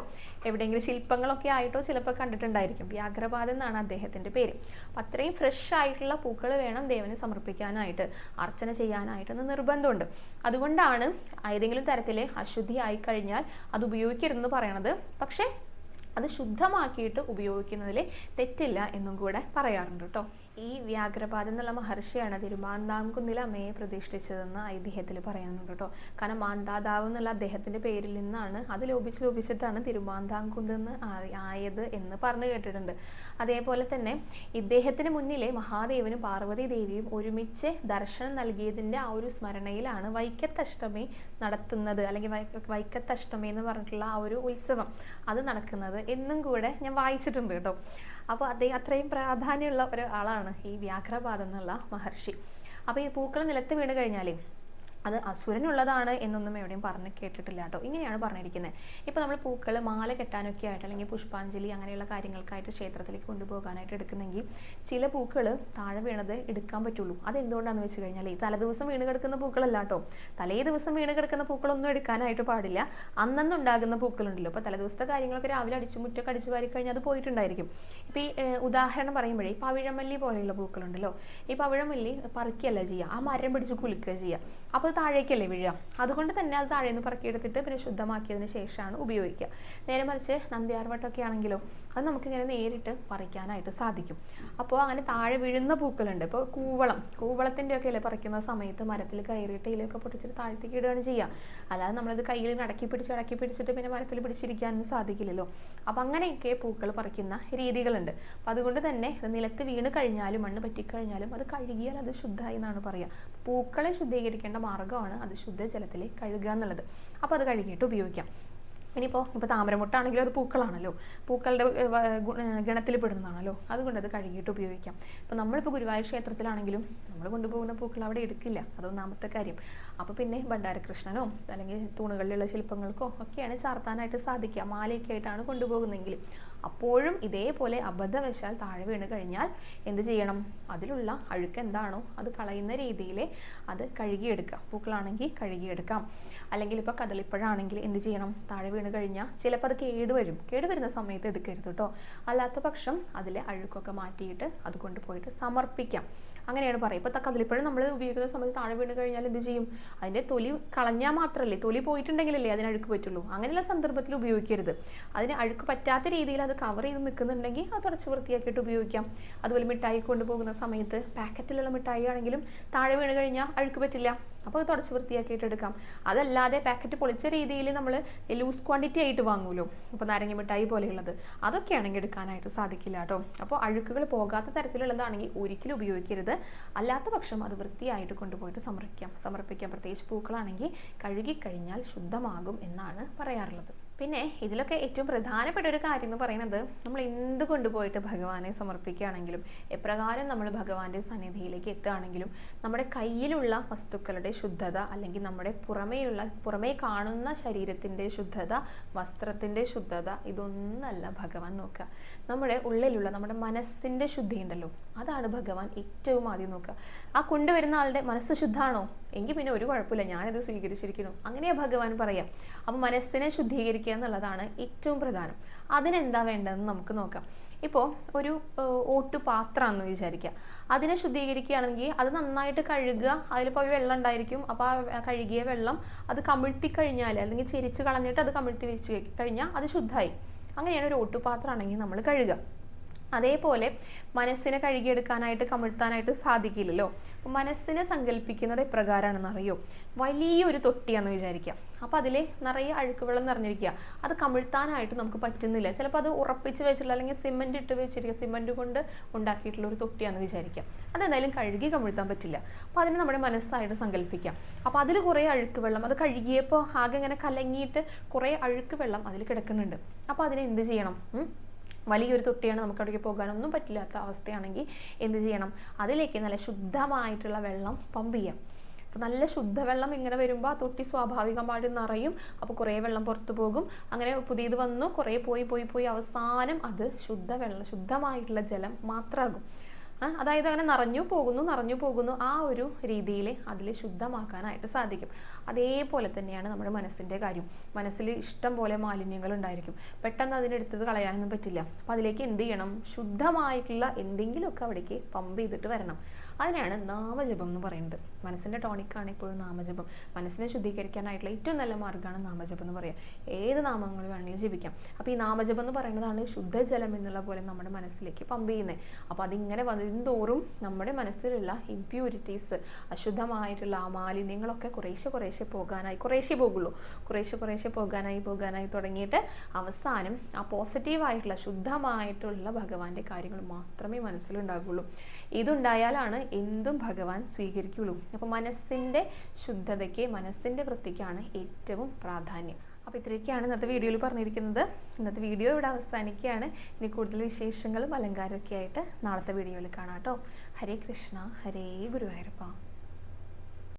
A: എവിടെയെങ്കിലും ശില്പങ്ങളൊക്കെ ആയിട്ടോ ചിലപ്പോൾ കണ്ടിട്ടുണ്ടായിരിക്കും. വ്യാഘ്രപാദം എന്നാണ് അദ്ദേഹത്തിന്റെ പേര്. അപ്പം അത്രയും ഫ്രഷ് ആയിട്ടുള്ള പൂക്കൾ വേണം ദേവന് സമർപ്പിക്കാനായിട്ട്, അർച്ചന ചെയ്യാനായിട്ടെന്ന് നിർബന്ധമുണ്ട്. അതുകൊണ്ടാണ് ഏതെങ്കിലും തരത്തിൽ അശുദ്ധി ആയി കഴിഞ്ഞാൽ അത് ഉപയോഗിക്കരുതെന്ന് പറയണത്. പക്ഷെ അത് ശുദ്ധമാക്കിയിട്ട് ഉപയോഗിക്കുന്നതിൽ തെറ്റില്ല എന്നും കൂടെ പറയാറുണ്ട് കേട്ടോ. ഈ വ്യാഘ്രപാദം എന്നുള്ള മഹർഷിയാണ് തിരുമാന്താംകുന്നിൽ അമ്മയെ പ്രതിഷ്ഠിച്ചതെന്ന് ഐതിഹ്യത്തിൽ പറയുന്നുണ്ട് കേട്ടോ. കാരണം മാന്താതാവ് എന്നുള്ള അദ്ദേഹത്തിന്റെ പേരിൽ നിന്നാണ് അത് ലോപിച്ചിട്ടാണ് തിരുമാന്താംകുന്ന് ആയത് എന്ന് പറഞ്ഞു കേട്ടിട്ടുണ്ട്. അതേപോലെ തന്നെ ഇദ്ദേഹത്തിന് മുന്നിലെ മഹാദേവനും പാർവതി ദേവിയും ഒരുമിച്ച് ദർശനം നൽകിയതിന്റെ ആ ഒരു സ്മരണയിലാണ് വൈക്കത്തഷ്ടമി നടത്തുന്നത്, അല്ലെങ്കിൽ വൈക്കത്തഷ്ടമി എന്ന് പറഞ്ഞിട്ടുള്ള ആ ഒരു ഉത്സവം അത് നടക്കുന്നത് എന്നും കൂടെ ഞാൻ വായിച്ചിട്ടുണ്ട് കേട്ടോ. അപ്പോൾ അദ്ദേഹം അത്രയും പ്രാധാന്യമുള്ള ഒരാളാണ് ഈ വ്യാഘ്രപാദം എന്നുള്ള മഹർഷി. അപ്പോൾ ഈ പൂക്കൾ നിലത്ത് വീണ് കഴിഞ്ഞാൽ അത് അസുരനുള്ളതാണ് എന്നൊന്നും എവിടെയും പറഞ്ഞ് കേട്ടിട്ടില്ല കേട്ടോ. ഇങ്ങനെയാണ് പറഞ്ഞിരിക്കുന്നത്. ഇപ്പോൾ നമ്മൾ പൂക്കൾ മാല കെട്ടാനൊക്കെ ആയിട്ട് അല്ലെങ്കിൽ പുഷ്പാഞ്ജലി അങ്ങനെയുള്ള കാര്യങ്ങൾക്കായിട്ട് ക്ഷേത്രത്തിലേക്ക് കൊണ്ടുപോകാനായിട്ട് എടുക്കുന്നെങ്കിൽ ചില പൂക്കൾ താഴെ വീണത് എടുക്കാൻ പറ്റുള്ളൂ. അതെന്തുകൊണ്ടാണെന്ന് വെച്ച് കഴിഞ്ഞാൽ ഈ തലേദിവസം വീണ് കിടക്കുന്ന പൂക്കളല്ല കേട്ടോ. തലേ ദിവസം വീണ് കിടക്കുന്ന പൂക്കളൊന്നും എടുക്കാനായിട്ട് പാടില്ല. അന്നന്നുണ്ടാകുന്ന പൂക്കളുണ്ടല്ലോ. അപ്പോൾ തലേദിവസത്തെ കാര്യങ്ങളൊക്കെ രാവിലെ മുറ്റൊക്കെ അടിച്ചു വാരി കഴിഞ്ഞാൽ അത് പോയിട്ടുണ്ടായിരിക്കും. ഇപ്പോൾ ഈ ഉദാഹരണം പറയുമ്പോഴേ ഈ പവിഴമല്ലി പോലെയുള്ള പൂക്കളുണ്ടല്ലോ, ഈ പവിഴമല്ലി പറിക്കുകയല്ല ചെയ്യുക, ആ മരം പിടിച്ച് കുലുക്കുക ചെയ്യുക. അപ്പോൾ താഴേക്കല്ലേ വീഴുക. അതുകൊണ്ട് തന്നെ അത് താഴേന്ന് പറക്കിയെടുത്തിട്ട് പിന്നെ ശുദ്ധമാക്കിയതിന് ശേഷമാണ് ഉപയോഗിക്കുക. നേരെ മറിച്ച് നന്ദ്യാർവട്ടമൊക്കെ ആണെങ്കിലോ അത് നമുക്കിങ്ങനെ നേരിട്ട് പറിക്കാനായിട്ട് സാധിക്കും. അപ്പോൾ അങ്ങനെ താഴെ വീഴുന്ന പൂക്കളുണ്ട്. ഇപ്പോൾ കൂവളത്തിൻ്റെ ഒക്കെ അല്ലേ പറിക്കുന്ന സമയത്ത് മരത്തിൽ കയറിയിട്ട് ഇലയൊക്കെ പൊട്ടിച്ചിട്ട് താഴത്തേക്ക് ഇടുകയാണ് ചെയ്യുക. അല്ലാതെ നമ്മളത് കയ്യിൽ അടക്കി പിടിച്ചിട്ട് പിന്നെ മരത്തിൽ പിടിച്ചിരിക്കാനും സാധിക്കില്ലല്ലോ. അപ്പം അങ്ങനെയൊക്കെ പൂക്കൾ പറിക്കുന്ന രീതികളുണ്ട്. അപ്പം അതുകൊണ്ട് തന്നെ നിലത്ത് വീണ് കഴിഞ്ഞാലും മണ്ണ് പറ്റിക്കഴിഞ്ഞാലും അത് കഴുകിയാൽ അത് ശുദ്ധമായി എന്നാണ് പറയുക. പൂക്കളെ ശുദ്ധീകരിക്കേണ്ട മാർഗ്ഗമാണ് അത് ശുദ്ധജലത്തിൽ കഴുകുക എന്നുള്ളത്. അപ്പോൾ അത് കഴുകിയിട്ട് ഉപയോഗിക്കാം. ഇപ്പോൾ താമരമുട്ടാണെങ്കിലും അത് പൂക്കളാണല്ലോ, പൂക്കളുടെ ഗണത്തിൽ പെടുന്നതാണല്ലോ. അതുകൊണ്ട് അത് കഴുകിയിട്ട് ഉപയോഗിക്കാം. ഇപ്പോൾ നമ്മളിപ്പോൾ ഗുരുവായൂർ ക്ഷേത്രത്തിലാണെങ്കിലും നമ്മൾ കൊണ്ടുപോകുന്ന പൂക്കൾ അവിടെ എടുക്കില്ല, അതൊന്നാമത്തെ കാര്യം. അപ്പോൾ പിന്നെ ഭണ്ഡാരകൃഷ്ണനോ അല്ലെങ്കിൽ തൂണുകളിലുള്ള ശില്പങ്ങൾക്കോ ഒക്കെയാണ് ചാർത്താനായിട്ട് സാധിക്കുക. മാലയൊക്കെ ആയിട്ടാണ് കൊണ്ടുപോകുന്നതെങ്കിൽ അപ്പോഴും ഇതേപോലെ അബദ്ധവശാൽ താഴെ വീണ് കഴിഞ്ഞാൽ എന്ത് ചെയ്യണം? അതിലുള്ള അഴുക്ക് എന്താണോ അത് കളയുന്ന രീതിയിൽ അത് കഴുകിയെടുക്കാം. പൂക്കളാണെങ്കിൽ കഴുകിയെടുക്കാം. അല്ലെങ്കിൽ ഇപ്പോൾ കദളിപ്പഴമാണെങ്കിൽ എന്ത് ചെയ്യണം? താഴെ വീണ് കഴിഞ്ഞാൽ ചിലപ്പോൾ അത് കേടുവരുന്ന സമയത്ത് എടുക്കരുത് കേട്ടോ. അല്ലാത്ത പക്ഷം അതിലെ അഴുക്കൊക്കെ മാറ്റിയിട്ട് അത് കൊണ്ടുപോയിട്ട് സമർപ്പിക്കാം. അങ്ങനെയാണ് പറയുക. ഇപ്പോൾ കദളിപ്പഴം നമ്മൾ ഉപയോഗിക്കുന്ന സമയത്ത് താഴെ വീണ് കഴിഞ്ഞാൽ എന്ത് ചെയ്യും? അതിൻ്റെ തൊലി കളഞ്ഞാൽ മാത്രമല്ലേ, തൊലി പോയിട്ടുണ്ടെങ്കിലല്ലേ അതിന് അഴുക്ക് പറ്റുള്ളൂ. അങ്ങനെയുള്ള സന്ദർഭത്തിൽ ഉപയോഗിക്കരുത്. അതിന് അഴുക്ക് പറ്റാത്ത രീതിയിൽ അത് കവർ ചെയ്ത് നിൽക്കുന്നുണ്ടെങ്കിൽ അത് തുടച്ച് വൃത്തിയാക്കിയിട്ട് ഉപയോഗിക്കാം. അതുപോലെ മിഠായി കൊണ്ടുപോകുന്ന സമയത്ത് പാക്കറ്റിലുള്ള മിഠായി ആണെങ്കിലും താഴെ വീണ് കഴിഞ്ഞാൽ അഴുക്ക് പറ്റില്ല, അപ്പോൾ അത് തുടച്ച് വൃത്തിയാക്കിയിട്ട് എടുക്കാം. അതല്ലാതെ പാക്കറ്റ് പൊളിച്ച രീതിയിൽ നമ്മൾ ലൂസ് ക്വാണ്ടിറ്റി ആയിട്ട് വാങ്ങുമല്ലോ, ഇപ്പോൾ നാരങ്ങ മിഠായി പോലെയുള്ളത്, അതൊക്കെ ആണെങ്കിൽ എടുക്കാനായിട്ട് സാധിക്കില്ല കേട്ടോ. അപ്പോൾ അഴുക്കുകൾ പോകാത്ത തരത്തിലുള്ളതാണെങ്കിൽ ഒരിക്കലും ഉപയോഗിക്കരുത്. അല്ലാത്ത പക്ഷം അത് വൃത്തിയായിട്ട് കൊണ്ടുപോയിട്ട് സമർപ്പിക്കാം. പ്രത്യേകിച്ച് പൂക്കളാണെങ്കിൽ കഴുകിക്കഴിഞ്ഞാൽ ശുദ്ധമാകും എന്നാണ് പറയാറുള്ളത്. പിന്നെ ഇതിലൊക്കെ ഏറ്റവും പ്രധാനപ്പെട്ട ഒരു കാര്യം എന്ന് പറയുന്നത്, നമ്മൾ എന്ത് കൊണ്ടുപോയിട്ട് ഭഗവാനെ സമർപ്പിക്കുകയാണെങ്കിലും എപ്രകാരം നമ്മൾ ഭഗവാന്റെ സന്നിധിയിലേക്ക് എത്തുകയാണെങ്കിലും നമ്മുടെ കയ്യിലുള്ള വസ്തുക്കളുടെ ശുദ്ധത, അല്ലെങ്കിൽ നമ്മുടെ പുറമേ കാണുന്ന ശരീരത്തിൻ്റെ ശുദ്ധത, വസ്ത്രത്തിൻ്റെ ശുദ്ധത, ഇതൊന്നല്ല ഭഗവാൻ നോക്കുക. നമ്മുടെ ഉള്ളിലുള്ള നമ്മുടെ മനസ്സിൻ്റെ ശുദ്ധി ഉണ്ടല്ലോ, അതാണ് ഭഗവാൻ ഏറ്റവും ആദ്യം നോക്കുക. ആ കൊണ്ടുവരുന്ന ആളുടെ മനസ്സ് ശുദ്ധമാണോ എങ്കിൽ പിന്നെ ഒരു കുഴപ്പമില്ല, ഞാനിത് സ്വീകരിച്ചിരിക്കുന്നു, അങ്ങനെയാ ഭഗവാൻ പറയാം. അപ്പം മനസ്സിനെ ശുദ്ധീകരിക്കുക എന്നുള്ളതാണ് ഏറ്റവും പ്രധാനം. അതിനെന്താ വേണ്ടതെന്ന് നമുക്ക് നോക്കാം. ഇപ്പോൾ ഒരു ഓട്ടുപാത്രമാണെന്ന് വിചാരിക്കുക. അതിനെ ശുദ്ധീകരിക്കുകയാണെങ്കിൽ അത് നന്നായിട്ട് കഴുകുക. അതിലിപ്പോൾ വെള്ളം ഉണ്ടായിരിക്കും. അപ്പോൾ ആ കഴുകിയ വെള്ളം അത് കമിഴ്ത്തി കഴിഞ്ഞാൽ, അല്ലെങ്കിൽ ചെരിച്ച് കളഞ്ഞിട്ട് അത് കമിഴ്ത്തി വെച്ച് കഴിഞ്ഞാൽ അത് ശുദ്ധമായി. അങ്ങനെയാണ് ഒരു ഓട്ടുപാത്രമാണെങ്കിൽ നമ്മൾ കഴുകുക. അതേപോലെ മനസ്സിനെ കഴുകിയെടുക്കാനായിട്ട് കമിഴ്ത്താനായിട്ട് സാധിക്കില്ലല്ലോ. മനസ്സിനെ സങ്കല്പിക്കുന്നത് എപ്രകാരമാണെന്ന് അറിയോ? വലിയൊരു തൊട്ടിയാണെന്ന് വിചാരിക്കുക. അപ്പോൾ അതിൽ നിറയെ അഴുക്ക് വെള്ളം നിറഞ്ഞിരിക്കുക. അത് കമിഴ്ത്താനായിട്ട് നമുക്ക് പറ്റുന്നില്ല. ചിലപ്പോൾ അത് ഉറപ്പിച്ച് വെച്ചിട്ടുള്ള, അല്ലെങ്കിൽ സിമെൻറ്റ് ഇട്ട് വെച്ചിരിക്കുക, സിമെൻറ്റ് കൊണ്ട് ഉണ്ടാക്കിയിട്ടുള്ള ഒരു തൊട്ടിയാണെന്ന് വിചാരിക്കുക. അതെന്തായാലും കഴുകി കമിഴ്ത്താൻ പറ്റില്ല. അപ്പോൾ അതിന് നമ്മുടെ മനസ്സായിട്ട് സങ്കല്പിക്കാം. അപ്പോൾ അതിൽ കുറേ അഴുക്ക് വെള്ളം, അത് കഴുകിയപ്പോൾ ആകെ ഇങ്ങനെ കലങ്ങിയിട്ട് കുറേ അഴുക്ക് വെള്ളം അതിൽ കിടക്കുന്നുണ്ട്. അപ്പോൾ അതിനെ എന്ത് ചെയ്യണം? വലിയൊരു തൊട്ടിയാണ്, നമുക്ക് അവിടേക്ക് പോകാനൊന്നും പറ്റില്ലാത്ത അവസ്ഥയാണെങ്കിൽ എന്ത് ചെയ്യണം? അതിലേക്ക് നല്ല ശുദ്ധമായിട്ടുള്ള വെള്ളം പമ്പ് ചെയ്യാം. അപ്പോൾ നല്ല ശുദ്ധവെള്ളം ഇങ്ങനെ വരുമ്പോൾ ആ തൊട്ടി സ്വാഭാവികമായിട്ട് നിറയും. അപ്പോൾ കുറേ വെള്ളം പുറത്തു പോകും. അങ്ങനെ പുതിയത് വന്നു, കുറേ പോയി അവസാനം അത് ശുദ്ധമായിട്ടുള്ള ജലം മാത്രമാകും. അതായത് അങ്ങനെ നിറഞ്ഞു പോകുന്നു ആ ഒരു രീതിയിൽ അതിൽ ശുദ്ധമാക്കാനായിട്ട് സാധിക്കും. അതേപോലെ തന്നെയാണ് നമ്മുടെ മനസ്സിൻ്റെ കാര്യം. മനസ്സിൽ ഇഷ്ടം പോലെ മാലിന്യങ്ങൾ ഉണ്ടായിരിക്കും, പെട്ടെന്ന് അതിനെടുത്തത് കളയാനൊന്നും പറ്റില്ല. അപ്പം അതിലേക്ക് എന്ത് ചെയ്യണം? ശുദ്ധമായിട്ടുള്ള എന്തെങ്കിലുമൊക്കെ അവിടേക്ക് പമ്പ് ചെയ്തിട്ട് വരണം. അതിനാണ് നാമജപം എന്ന് പറയുന്നത്. മനസ്സിൻ്റെ ടോണിക്കാണ് എപ്പോഴും നാമജപം. മനസ്സിനെ ശുദ്ധീകരിക്കാനായിട്ടുള്ള ഏറ്റവും നല്ല മാർഗ്ഗമാണ് നാമജപം എന്ന് പറയുക. ഏത് നാമങ്ങൾ വേണമെങ്കിലും ജപിക്കാം. അപ്പോൾ ഈ നാമജപം എന്ന് പറയുന്നതാണ് ശുദ്ധജലം എന്നുള്ള പോലെ നമ്മുടെ മനസ്സിലേക്ക് പമ്പ് ചെയ്യുന്നത്. അപ്പോൾ അതിങ്ങനെ വരുന്തോറും നമ്മുടെ മനസ്സിലുള്ള ഇംപ്യൂരിറ്റീസ്, അശുദ്ധമായിട്ടുള്ള ആ മാലിന്യങ്ങളൊക്കെ കുറേശ്ശെ പോകാനായി തുടങ്ങിയിട്ട് അവസാനം ആ പോസിറ്റീവായിട്ടുള്ള ശുദ്ധമായിട്ടുള്ള ഭഗവാന്റെ കാര്യങ്ങൾ മാത്രമേ മനസ്സിലുണ്ടാകുള്ളൂ. ഇതുണ്ടായാലാണ് എന്തും ഭഗവാൻ സ്വീകരിക്കുള്ളൂ. അപ്പോൾ മനസ്സിൻ്റെ ശുദ്ധതയ്ക്ക്, മനസ്സിൻ്റെ വൃത്തിക്കാണ് ഏറ്റവും പ്രാധാന്യം. അപ്പോൾ ഇത്രയൊക്കെയാണ് ഇന്നത്തെ വീഡിയോയിൽ പറഞ്ഞിരിക്കുന്നത്. ഇന്നത്തെ വീഡിയോ ഇവിടെ അവസാനിക്കുകയാണ്. ഇനി കൂടുതൽ വിശേഷങ്ങളും അലങ്കാരമൊക്കെ ആയിട്ട് നാളത്തെ വീഡിയോയിൽ കാണാം കേട്ടോ. ഹരേ കൃഷ്ണ, ഹരേ ഗുരുവായൂരപ്പ.